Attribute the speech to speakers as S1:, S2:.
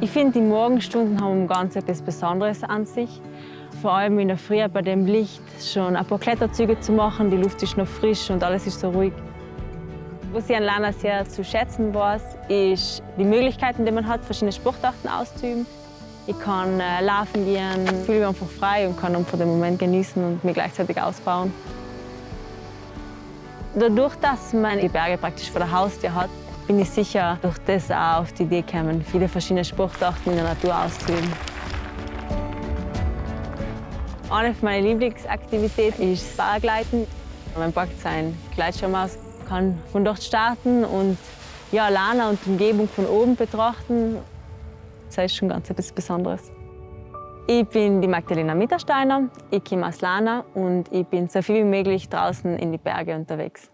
S1: Ich finde, die Morgenstunden haben ganz etwas Besonderes an sich. Vor allem in der Früh bei dem Licht schon ein paar Kletterzüge zu machen. Die Luft ist noch frisch und alles ist so ruhig. Was ich an Lana sehr zu schätzen weiß, ist die Möglichkeiten, die man hat, verschiedene Sportarten auszuüben. Ich kann laufen gehen, fühle mich einfach frei und kann einfach den Moment genießen und mich gleichzeitig ausbauen. Dadurch, dass man die Berge praktisch vor der Haustür hat, bin ich sicher durch das auch auf die Idee gekommen, viele verschiedene Sportarten in der Natur auszuüben. Eine meiner Lieblingsaktivitäten ist das Paragliden. Man packt seinen Gleitschirm aus, kann von dort starten und ja, Lana und die Umgebung von oben betrachten. Das ist schon ganz etwas Besonderes. Ich bin die Magdalena Mittersteiner, ich komme aus Lana und ich bin so viel wie möglich draußen in die Berge unterwegs.